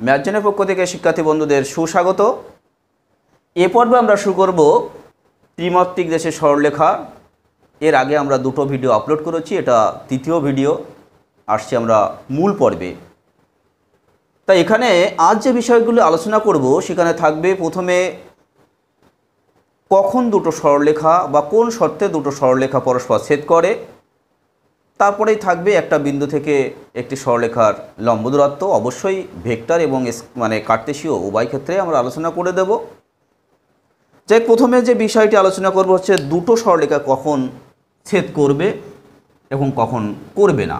ম্যাথজনের পক্ষ থেকে শিক্ষার্থী বন্ধুদের সুস্বাগত। এ পর্বে আমরা শুরু করব ত্রিমাত্রিক দেশের সরলরেখা। এর আগে আমরা দুটো ভিডিও আপলোড করেছি, এটা তৃতীয় ভিডিও, আসছি আমরা মূল পর্বে। তাই এখানে আজ যে বিষয়গুলো আলোচনা করব সেখানে থাকবে প্রথমে কখন দুটো সরলরেখা বা কোন শর্তে দুটো সরলরেখা পরস্পর ছেদ করে, তারপরেই থাকবে একটা বিন্দু থেকে একটি সরলরেখার লম্ব দূরত্ব, অবশ্যই ভেক্টর এবং কার্টেসীয় উভয় ক্ষেত্রে আমরা আলোচনা করে দেব। যাই প্রথমে যে বিষয়টি আলোচনা করব হচ্ছে দুটো সরলরেখা কখন ছেদ করবে এবং কখন করবে না।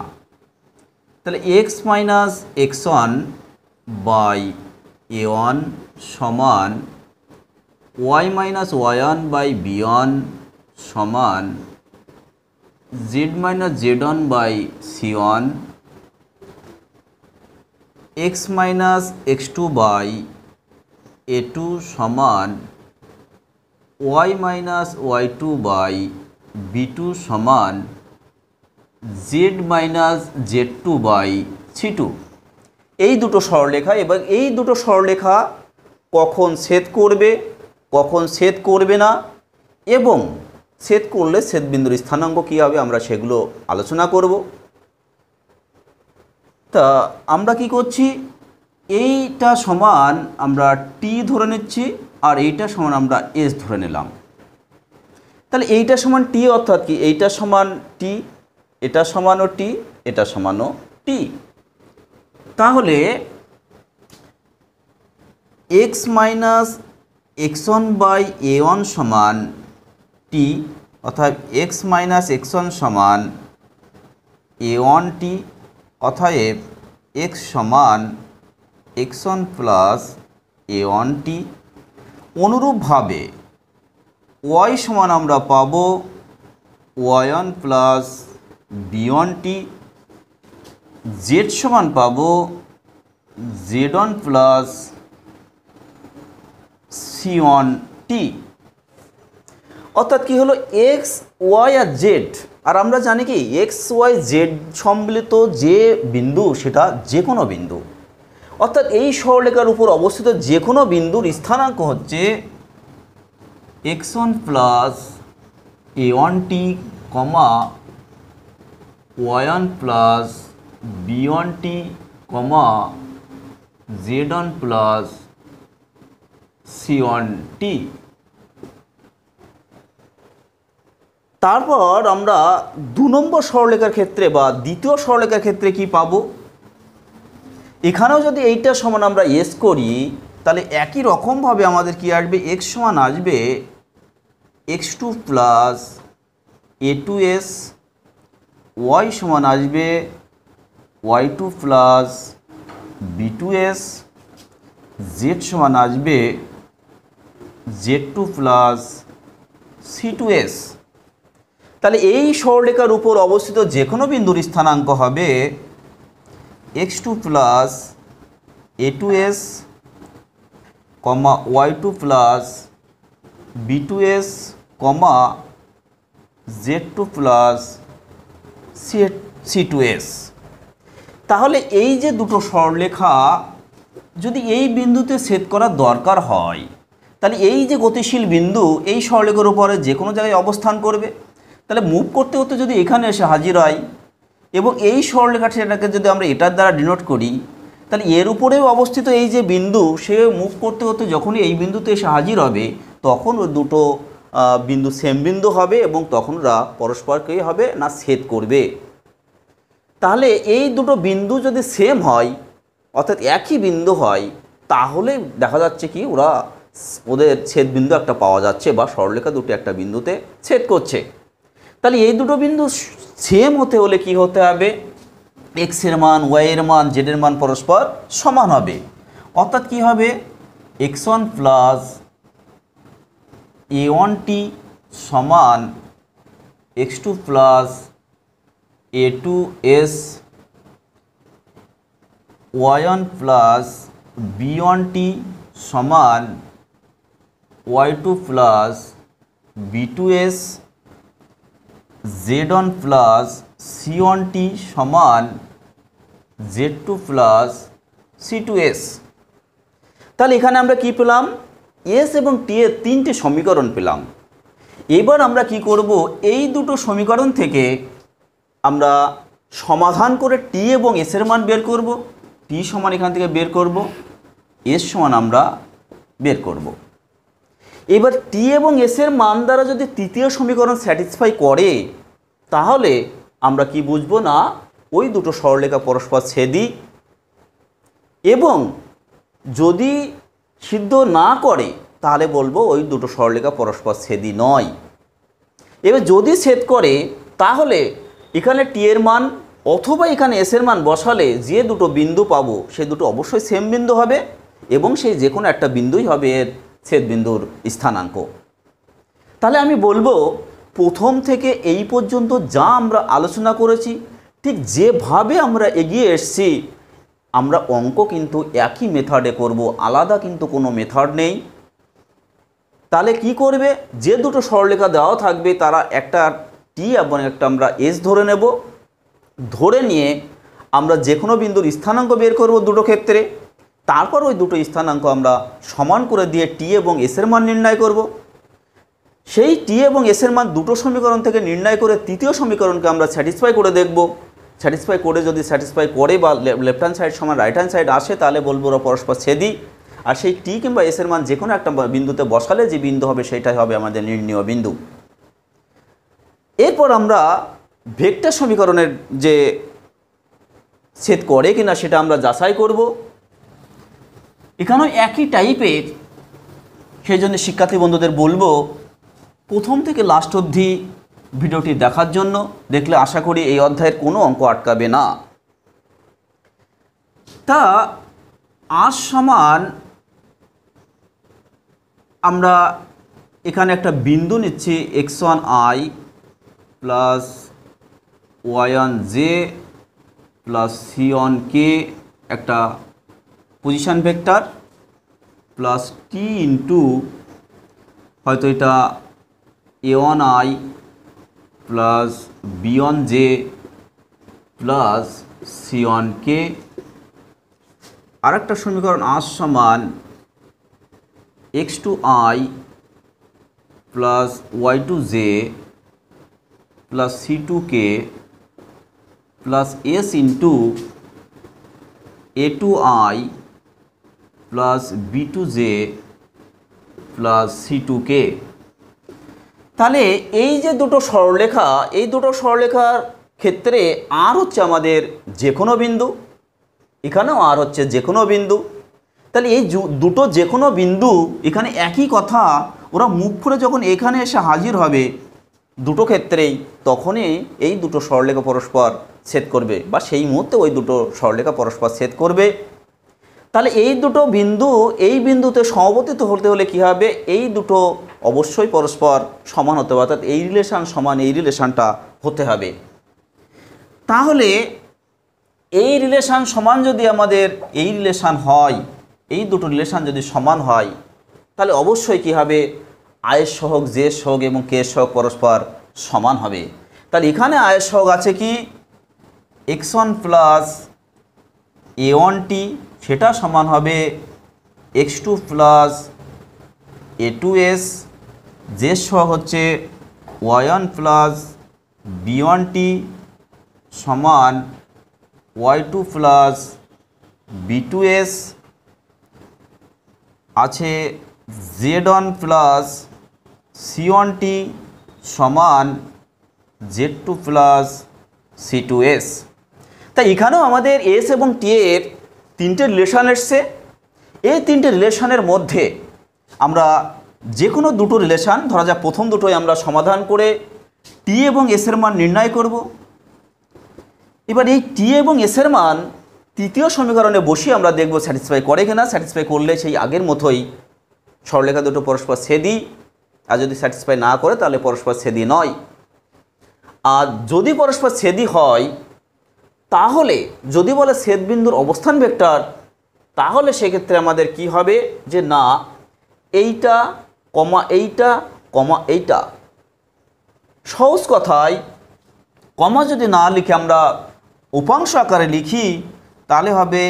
তাহলে X minus X one by A one সমান Y minus Y one by B one সমান Z minus Z one by C one, X minus X two by A two সমান Y minus Y two by B two সমান Z minus Z two by C two. এই দুটো সরলরেখা এবং এই দুটো সরলরেখা কখন ছেদ করবে কখন ছেদ করবে না এবং ছেদ করলে ছেদবিন্দুর স্থানাঙ্ক কী হবে আমরা সেগুলো আলোচনা করব। তা আমরা কি করছি, এইটা সমান আমরা টি ধরে নিচ্ছি আর এইটা সমান আমরা এস ধরে নিলাম। তাহলে এইটা সমান টি অর্থাৎ কি এইটা সমান টি, এটা সমানও টি, এটা সমানও টি। তাহলে X minus X one by A one সমান টি, অর্থাৎ এক্স মাইনাস এক্স ওয়ান সমান এ ওয়ান টি, অতএব এক্স সমান X one plus A one T. অনুরূপভাবে ওয়াই সমান আমরা পাব Y one plus B one T, Z সমান পাব Z one plus C one T. অর্থাৎ কি হলো, এক্স ওয়াই আর জেড, আর আমরা জানি কি এক্স ওয়াই জেড সম্মিলিত যে বিন্দু সেটা যে কোনো বিন্দু, অর্থাৎ এই সরলরেখার উপর অবস্থিত যে কোনো বিন্দুর স্থানাঙ্ক হচ্ছে X one plus A one T comma Y one plus B one T comma Z one plus C one T. তারপর আমরা 2 নম্বর সরলরেখার ক্ষেত্রে বা দ্বিতীয় সরলরেখার ক্ষেত্রে কি পাবো, এখানেও যদি এইটা সমান আমরা এস করি তাহলে একই রকমভাবে আমাদের কি আসবে, এক্স সমান আসবে X two plus A two S, Y সমান আসবে Y two plus B two S, Z সমান আসবে Z two plus C two S. তাহলে এই সরলরেখার উপর অবস্থিত যে কোনো বিন্দুর স্থানাঙ্ক হবে X two plus A two S comma Y two plus B two S comma Z two plus C two S. তাহলে এই যে দুটো সরলরেখা যদি এই বিন্দুতে ছেদ করার দরকার হয় তাহলে এই যে গতিশীল বিন্দু এই সরলরেখার উপরে যে কোনো জায়গায় অবস্থান করবে, তাহলে মুভ করতে করতে যদি এখানে এসে হাজির হয় এবং এই সরলরেখাটা সেটাকে যদি আমরা এটার দ্বারা ডিনোট করি তাহলে এর উপরেও অবস্থিত এই যে বিন্দু সে মুভ করতে করতে যখনই এই বিন্দুতে এসে হাজির হবে তখন ওই দুটো বিন্দু সেম বিন্দু হবে এবং তখন ওরা পরস্পরকে হবে না ছেদ করবে। তাহলে এই দুটো বিন্দু যদি সেম হয় অর্থাৎ একই বিন্দু হয় তাহলে দেখা যাচ্ছে কি ওদের ছেদ বিন্দু একটা পাওয়া যাচ্ছে বা সরলরেখা দুটো একটা বিন্দুতে ছেদ করছে। তাহলে এই দুটো বিন্দু সেম হতে হলে কি হতে হবে, এক্সের মান ওয়াইয়ের মান জেডের মান পরস্পর সমান হবে। অর্থাৎ কি হবে, X one plus A one T সমান X two plus A two S, Y one plus B one T সমান Y two plus B two S, z1 plus c1t সমান z2 প্লাস c2s। তাহলে এখানে আমরা কি পেলাম, এস এবং টি এর তিনটে সমীকরণ পেলাম। এবার আমরা কি করব, এই দুটো সমীকরণ থেকে আমরা সমাধান করে টি এবং এস এর মান বের করব। টি সমান এখান থেকে বের করব, এস সমান আমরা বের করব। এবার টি এবং এস এর মান দ্বারা যদি তৃতীয় সমীকরণ স্যাটিসফাই করে তাহলে আমরা কি বুঝবো না ওই দুটো সরলরেখা পরস্পর ছেদি, এবং যদি সিদ্ধ না করে তাহলে বলবো ওই দুটো সরলরেখা পরস্পর ছেদি নয়। এবার যদি ছেদ করে তাহলে এখানে টি এর মান অথবা এখানে এস এর মান বসালে যে দুটো বিন্দু পাবো সে দুটো অবশ্যই সেম বিন্দু হবে এবং সেই যে কোনো একটা বিন্দুই হবে এর ছেদ বিন্দুর স্থানাঙ্ক। তাহলে আমি বলবো প্রথম থেকে এই পর্যন্ত যা আমরা আলোচনা করেছি ঠিক যেভাবে আমরা এগিয়ে এসেছি আমরা অঙ্ক কিন্তু একই মেথডে করব, আলাদা কিন্তু কোনো মেথড নেই। তাহলে কি করবে, যে দুটো সরলরেখা দেওয়া থাকবে তারা একটা টি এবং একটা আমরা এস ধরে নেব, ধরে নিয়ে আমরা যে কোনো বিন্দুর স্থানাঙ্ক বের করব দুটো ক্ষেত্রে, তারপর ওই দুটো স্থানাঙ্ক আমরা সমান করে দিয়ে টি এবং এস এর মান নির্ণয় করব। সেই টি এবং এস এর মান দুটো সমীকরণ থেকে নির্ণয় করে তৃতীয় সমীকরণকে আমরা স্যাটিসফাই করে দেখব। স্যাটিসফাই করে যদি স্যাটিসফাই করে বা লেফট হ্যান্ড সাইড সমান রাইট হ্যান্ড সাইড আসে তাহলে বলবো ওরা পরস্পর ছেদি। আর সেই টি কিংবা এস এর মান যে কোনো একটা বিন্দুতে বসালে যে বিন্দু হবে সেটাই হবে আমাদের নির্ণীয় বিন্দু। এরপর আমরা ভেক্টর সমীকরণের যে ছেদ করে কিনা সেটা আমরা যাচাই করব। এখানেও একই টাইপের, সেই জন্য শিক্ষার্থী বন্ধুদের বলবো প্রথম থেকে লাস্ট অবধি ভিডিওটি দেখার জন্য, দেখলে আশা করি এই অধ্যায়ের কোনো অঙ্ক আটকাবে না। তা আজ সমান আমরা এখানে একটা বিন্দু নিচ্ছি x1i plus y1j plus c1k একটা position vector plus T into হয়তো এটা a1i plus b1j plus c1k। আরেকটা সমীকরণ আজ সমান x2i plus y2j plus c2k plus s into a2i plus b2j plus c2k। তাহলে এই যে দুটো সরলরেখা, এই দুটো সরলরেখার ক্ষেত্রে আর হচ্ছে আমাদের যে কোনো বিন্দু, এখানেও আর হচ্ছে যে কোনো বিন্দু। তাহলে এই দুটো যে কোনো বিন্দু এখানে একই কথা, ওরা মুখ ফুলে যখন এখানে এসে হাজির হবে দুটো ক্ষেত্রেই তখনই এই দুটো সরলরেখা পরস্পর ছেদ করবে বা সেই মুহূর্তে ওই দুটো সরলরেখা পরস্পর ছেদ করবে। তাহলে এই দুটো বিন্দু এই বিন্দুতে সমবর্তিত হতে হলে কী হবে, এই দুটো অবশ্যই পরস্পর সমান হতে হবে, অর্থাৎ এই রিলেশান সমান এই রিলেশানটা হতে হবে। তাহলে এই রিলেশান সমান যদি আমাদের এই রিলেশান হয়, এই দুটো রিলেশান যদি সমান হয় তাহলে অবশ্যই কী হবে, আয়ের সহগ জে সহগ এবং কে সহগ পরস্পর সমান হবে। তাহলে এখানে আয়ের সহগ আছে কি x1 প্লাস a1t, সেটা সমান হবে x2 প্লাস a2s, যে সহগ হচ্ছে y1 প্লাস b1t সমান y2 প্লাস b2s, আছে z1 প্লাস c1t সমান z2 প্লাস c2s। তাই এখানেও আমাদের এস এবং টি এর তিনটে রিলেশান এসছে। এই তিনটে রিলেশানের মধ্যে আমরা যে কোনো দুটো রিলেশান, ধরা যাক প্রথম দুটোই আমরা সমাধান করে টি এবং এস এর মান নির্ণয় করব। এবার এই টি এবং এস এর মান তৃতীয় সমীকরণে বসিয়ে আমরা দেখব স্যাটিসফাই করে কিনা। স্যাটিসফাই করলে সেই আগের মতোই সরলরেখা দুটো পরস্পর ছেদি, আর যদি স্যাটিসফাই না করে তাহলে পরস্পর ছেদি নয়। আর যদি পরস্পর ছেদি হয় তাহলে যদি বলে ছেদবিন্দুর অবস্থান ভেক্টর, তাহলে সেক্ষেত্রে আমাদের কি হবে যে না এইটা কমা এইটা কমা এইটা, সহজ কথায় কমা যদি না লিখে আমরা উপাংশ আকারে লিখি তাহলে হবে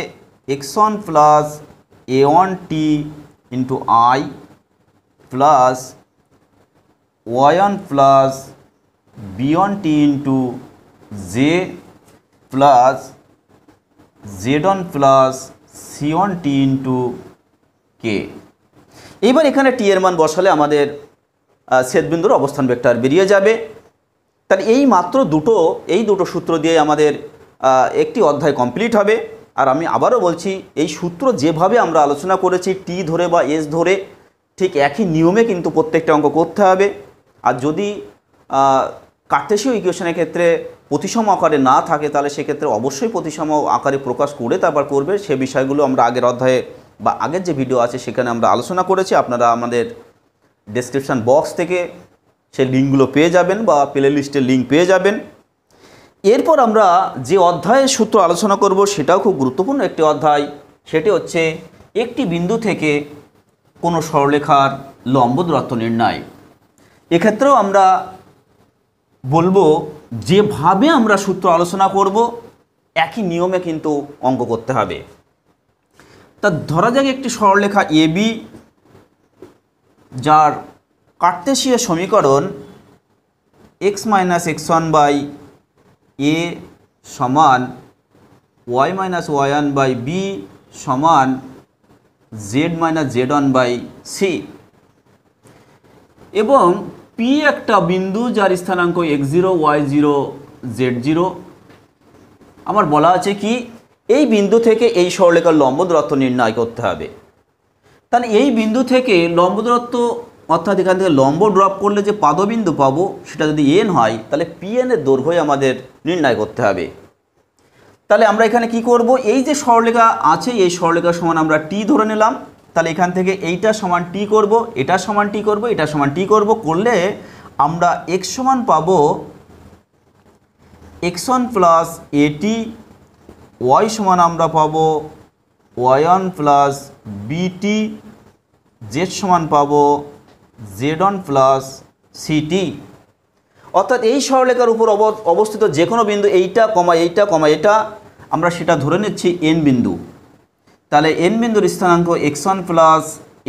x1 plus a1t into I plus y1 plus b1t into J plus z1 plus c1t into K. এবার এখানে টি এর মান বসালে আমাদের ছেদবিন্দুর অবস্থান ভেক্টর বেরিয়ে যাবে। তাহলে এই দুটো সূত্র দিয়ে আমাদের একটি অধ্যায় কমপ্লিট হবে। আর আমি আবারও বলছি, এই সূত্র যেভাবে আমরা আলোচনা করেছি টি ধরে বা এস ধরে, ঠিক একই নিয়মে কিন্তু প্রত্যেকটা অঙ্ক করতে হবে। আর যদি কার্টেসীয় ইকুয়েশনের ক্ষেত্রে প্রতিসম আকারে না থাকে, তাহলে সেক্ষেত্রে অবশ্যই প্রতিসম আকারে প্রকাশ করে তারপর করবে। সে বিষয়গুলো আমরা আগের অধ্যায়ে বা আগের যে ভিডিও আছে সেখানে আমরা আলোচনা করেছি। আপনারা আমাদের ডেসক্রিপশান বক্স থেকে সেই লিঙ্কগুলো পেয়ে যাবেন বা প্লে লিস্টের লিঙ্ক পেয়ে যাবেন। এরপর আমরা যে অধ্যায়ের সূত্র আলোচনা করব সেটাও খুব গুরুত্বপূর্ণ একটি অধ্যায়। সেটি হচ্ছে একটি বিন্দু থেকে কোনো সরলরেখার লম্ব দূরত্ব নির্ণয়। এক্ষেত্রেও আমরা বলবো যেভাবে আমরা সূত্র আলোচনা করব একই নিয়মে কিন্তু অঙ্ক করতে হবে। তা ধরা যাক একটি সরলরেখা এবি, যার কার্টেসীয় সমীকরণ x minus x1 by A সমান y minus y1 by B সমান z minus z1 by C, এবং পি একটা বিন্দু যার স্থানাঙ্ক x0 y0 z0। আমার বলা আছে কি এই বিন্দু থেকে এই সরলরেখার লম্ব দূরত্ব নির্ণয় করতে হবে। তাহলে এই বিন্দু থেকে লম্ব দূরত্ব, অর্থাৎ এখান থেকে লম্ব ড্রপ করলে যে পাদবিন্দু পাবো সেটা যদি এন হয়, তাহলে পিএন এর দৈর্ঘ্য আমাদের নির্ণয় করতে হবে। তাহলে আমরা এখানে কি করব, এই যে সরলরেখা আছে এই সরলরেখার সমান আমরা টি ধরে নিলাম। তাহলে এখান থেকে এইটা সমান টি করব, এটা সমান টি করব, এটা সমান টি করব, করলে আমরা x সমান পাবো x1 প্লাস এটি, y সমান আমরা পাবো y1 প্লাস বিটি, z সমান পাবো z1 প্লাস সিটি। অর্থাৎ এই সরলরেখার উপর অবস্থিত যে কোনো বিন্দু এইটা কমা এইটা কমা এটা, আমরা সেটা ধরে নিচ্ছি এন বিন্দু। তাহলে এন বিন্দুর স্থানাঙ্ক x1 প্লাস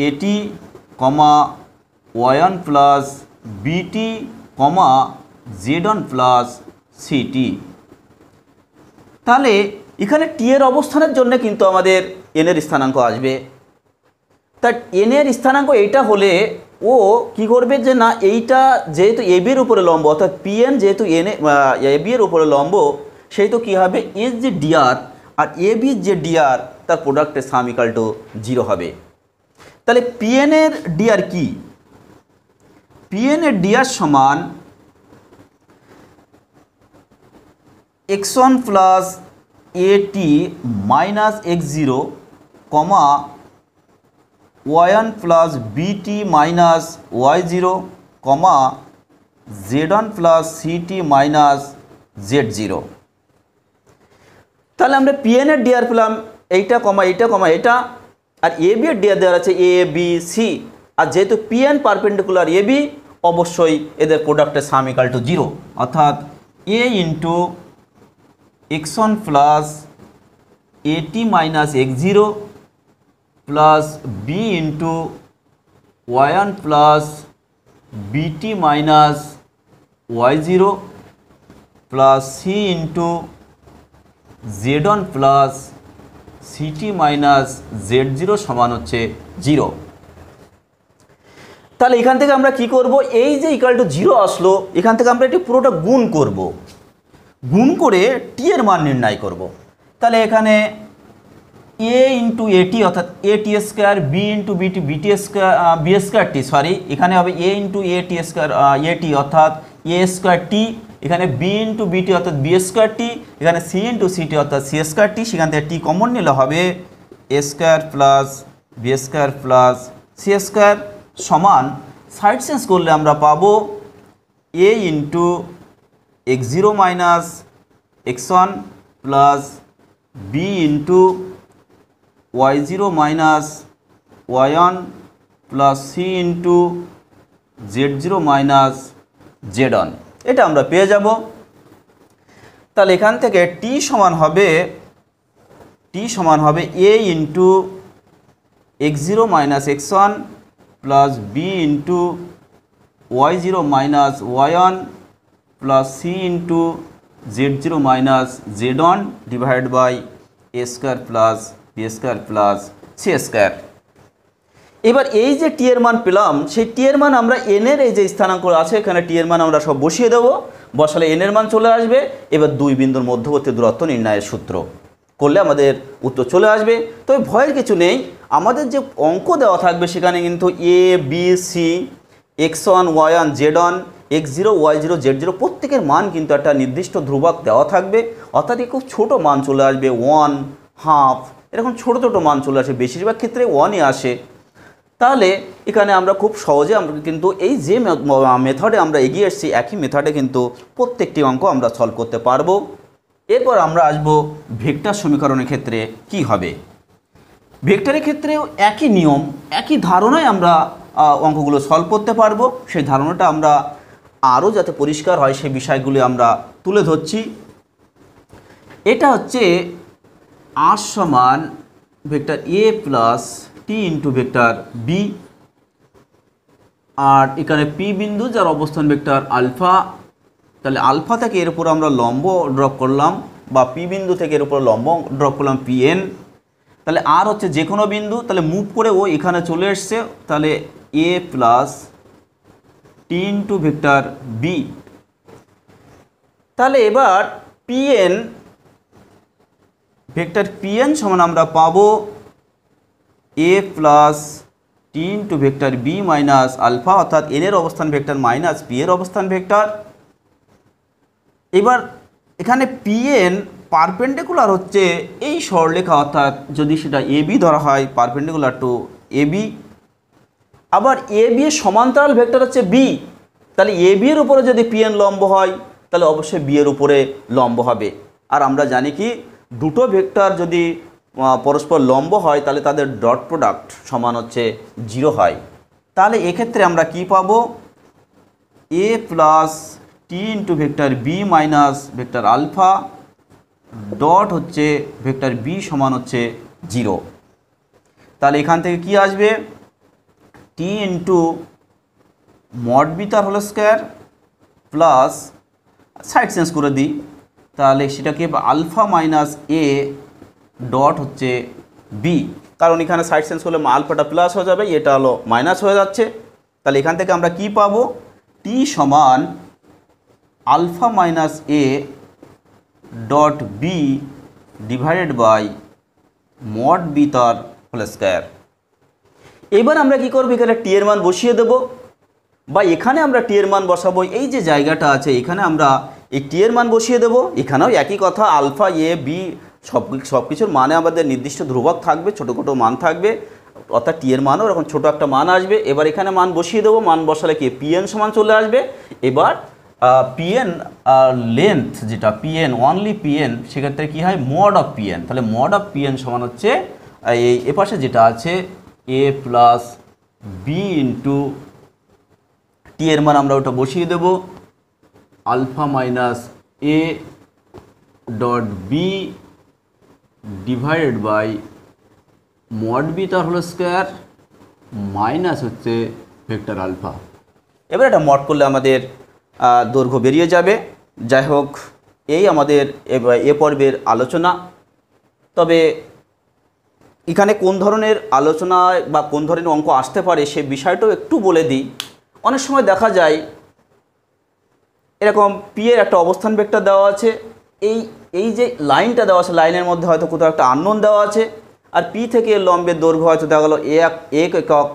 এটি কমা y1 প্লাস বিটি কমা z1 প্লাস সিটি। তাহলে এখানে টি এর অবস্থানের জন্য কিন্তু আমাদের এন এর স্থানাঙ্ক আসবে। তা এন এর স্থানাঙ্ক এইটা হলে ও কি করবে, যে না এইটা যেহেতু এ বির উপরে লম্ব, অর্থাৎ পিএন যেহেতু এ বি এর উপরে লম্ব, সেহেতু কী হবে, এর যে ডিআর আর এ বির যে ডিআর তার প্রোডাক্টের সাম ইকাল টু 0 হবে। তাহলে পিএন এর ডিআর কি, পিএন এর ডিআর সমান x1 plus A T minus x0 কমা y1 plus B T minus y0 কমা z1 plus C T minus z0। তাহলে আমরা পিএন এর ডিআর পেলাম এইটা কমা এইটা কমা এটা, আর এ বি এর ডিআর দেওয়া আছে এ বি সি। আর যেহেতু পিএন পারপেন্ডিকুলার এ বি, অবশ্যই এদের প্রোডাক্টের সাম ইকাল টু 0, অর্থাৎ A into x1 plus A T minus x0 plus B into y1 plus B T minus y0 plus C into z1 plus C T minus z0 সমান হচ্ছে 0। তাহলে এখান থেকে আমরা কি করব, এই যে ইকাল টু 0 আসলো, এখান থেকে আমরা এটি পুরোটা গুণ করব, গুণ করে টি এর মান নির্ণয় করব। তাহলে এখানে এ ইন্টু এটি অর্থাৎ এ টি স্কোয়ার, বি ইন্টু বিটি বিটি স্কোয়ার, বি স্কোয়ার টি, সরি এখানে হবে A into A T square এটি অর্থাৎ এ স্কোয়ার টি, এখানে বি ইন্টু বিটি অর্থাৎ বি স্কোয়ার টি, এখানে সি ইন্টু সিটি অর্থাৎ সি স্কোয়ার টি। সেখান থেকে টি কমন নিলে হবে A square plus B square plus C square সমান, সাইড চেঞ্জ করলে আমরা পাবো A into x0 minus x1 plus B into y0 minus y1 plus C into z0 minus z1, এটা আমরা পেয়ে যাব। তাহলে এখান থেকে টি সমান হবে A into x0 minus x1 plus B into y0 minus y1 plus C into z0 minus z1 divide by a square plus B square plus C square. এবার এই যে টি এর মান পেলাম, সেই টি এর মান আমরা এন এর এই যে স্থানাঙ্ক আছে এখানে টি এর মান আমরা সব বসিয়ে দেবো, বসালে এন এর মান চলে আসবে। এবার দুই বিন্দুর মধ্যবর্তী দূরত্ব নির্ণয়ের সূত্র করলে আমাদের উত্তর চলে আসবে। তবে ভয়ের কিছু নেই, আমাদের যে অঙ্ক দেওয়া থাকবে সেখানে কিন্তু A B C x1 y1 z1 x0 y0 z0 প্রত্যেকের মান কিন্তু একটা নির্দিষ্ট ধ্রুবক দেওয়া থাকবে, অর্থাৎ খুব ছোট মান চলে আসবে, 1, হাফ, এরকম ছোট ছোট মান চলে আসে, বেশিরভাগ ক্ষেত্রে 1ই আসে। তাহলে এখানে আমরা খুব সহজে আমরা কিন্তু এই যে মেথডে আমরা এগিয়ে এসেছি একই মেথডে কিন্তু প্রত্যেকটি অঙ্ক আমরা সলভ করতে পারবো। এরপর আমরা আসব ভেক্টর সমীকরণের ক্ষেত্রে কি হবে। ভেক্টরের ক্ষেত্রেও একই নিয়ম, একই ধারণায় আমরা অঙ্কগুলো সলভ করতে পারবো। সেই ধারণাটা আমরা আরও যাতে পরিষ্কার হয় সেই বিষয়গুলি আমরা তুলে ধরছি। এটা হচ্ছে আর সমান ভেক্টর এ plus T into vector B, আর এখানে পি বিন্দু যার অবস্থান ভেক্টর আলফা। তাহলে আলফা থেকে এর উপর আমরা লম্ব ড্রপ করলাম, বা পি বিন্দু থেকে এর উপর লম্ব ড্রপ করলাম পি এন। তাহলে আর হচ্ছে যে কোনো বিন্দু, তাহলে মুভ করে ও এখানে চলে এসছে, তাহলে A plus T into vector B. তাহলে এবার পিএন ভেক্টর পিএন সমান আমরা পাবো A plus T into vector B minus alpha, অর্থাৎ এন এর অবস্থান ভেক্টর মাইনাস পি এর অবস্থান ভেক্টর। এবার এখানে পিএন পারপেন্ডিকুলার হচ্ছে এই সরলরেখা, অর্থাৎ যদি সেটা এ বি ধরা হয় পারপেন্ডিকুলার টু এ বি। আবার এ বি এর সমান্তরাল ভেক্টর হচ্ছে বি, তাহলে এ বি এর উপরে যদি পিএন লম্ব হয় তাহলে অবশ্যই বি এর উপরে লম্ব হবে। আর আমরা জানি কি দুটো ভেক্টর যদি পরস্পর লম্ব হয় তাহলে তাদের ডট প্রোডাক্ট সমান হচ্ছে 0 হয়। তাহলে এক্ষেত্রে আমরা কি পাবো, A plus T into vector B minus vector alpha dot হচ্ছে ভেক্টর বি সমান হচ্ছে 0। তাহলে এখান থেকে কি আসবে, টি ইন্টু মড বি তার whole square plus side change করে দিই, তাহলে সেটাকে আলফা মাইনাস এ ডট হচ্ছে বি, কারণ এখানে সাইড চেঞ্জ করলে আলফাটা প্লাস হয়ে যাবে, এটা হলো মাইনাস হয়ে যাচ্ছে। তাহলে এখান থেকে আমরা কি পাবো, টি সমান alpha minus A dot B divided by mod B তার হোল স্কোয়ার। এবার আমরা কি করবো, এখানে টি এর মান বসিয়ে দেবো, বা এখানে আমরা টি এর মান বসাবো। এই যে জায়গাটা আছে এখানে আমরা এই টি এর মান বসিয়ে দেবো। এখানেও একই কথা, আলফা এ বি সব কিছুর মানে আমাদের নির্দিষ্ট ধ্রুবক থাকবে, ছোটো ছোটো মান থাকবে, অর্থাৎ টি এর মানও এরকম ছোটো একটা মান আসবে। এবার এখানে মান বসিয়ে দেবো, মান বসালে কি পিএন সমান চলে আসবে। এবার পিএন লেন্থ যেটা পিএন অনলি পিএন, সেক্ষেত্রে কী হয় মড অফ পিএন, তাহলে মড অফ পিএন সমান হচ্ছে এই এপাশে যেটা আছে A plus B into T এর মান আমরা ওটা বসিয়ে দেব alpha minus A dot B divided by mod B তার হোল স্কোয়ার মাইনাস হচ্ছে ভেক্টর আলফা। এবার এটা মড করলে আমাদের দৈর্ঘ্য বেরিয়ে যাবে। যাই হোক, এই আমাদের এ পর্বের আলোচনা। তবে এখানে কোন ধরনের আলোচনায় বা কোন ধরনের অঙ্ক আসতে পারে সে বিষয়টাও একটু বলে দিই। অনেক সময় দেখা যায় এরকম পি এর একটা অবস্থান ভেক্টর দেওয়া আছে, এই যে লাইনটা দেওয়া আছে লাইনের মধ্যে হয়তো কোথাও একটা আননোন দেওয়া আছে, আর পি থেকে লম্বের দৈর্ঘ্য হয়তো দেখা গেলো 1 একক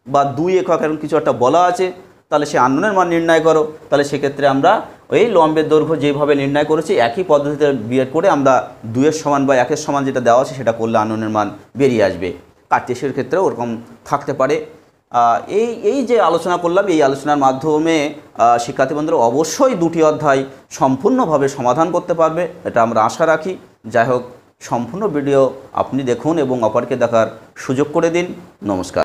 বা 2 একক এরকম কিছু একটা বলা আছে। তাহলে সে আননোনের মান নির্ণয় করো। তাহলে সেক্ষেত্রে আমরা ওই লম্বের দৈর্ঘ্য যেভাবে নির্ণয় করেছি একই পদ্ধতিতে বিয়ে করে আমরা 2 এর সমান বা 1 এর সমান যেটা দেওয়া আছে সেটা করলে আননোনের মান বেরিয়ে আসবে। কার্টেসিয়ানের ক্ষেত্রেও ওরকম থাকতে পারে। এই যে আলোচনা করলাম, এই আলোচনার মাধ্যমে শিক্ষার্থী বন্ধুরা অবশ্যই 2টি অধ্যায় সম্পূর্ণভাবে সমাধান করতে পারবে, এটা আমরা আশা রাখি। যাই হোক, সম্পূর্ণ ভিডিও আপনি দেখুন এবং অপরকে দেখার সুযোগ করে দিন। নমস্কার।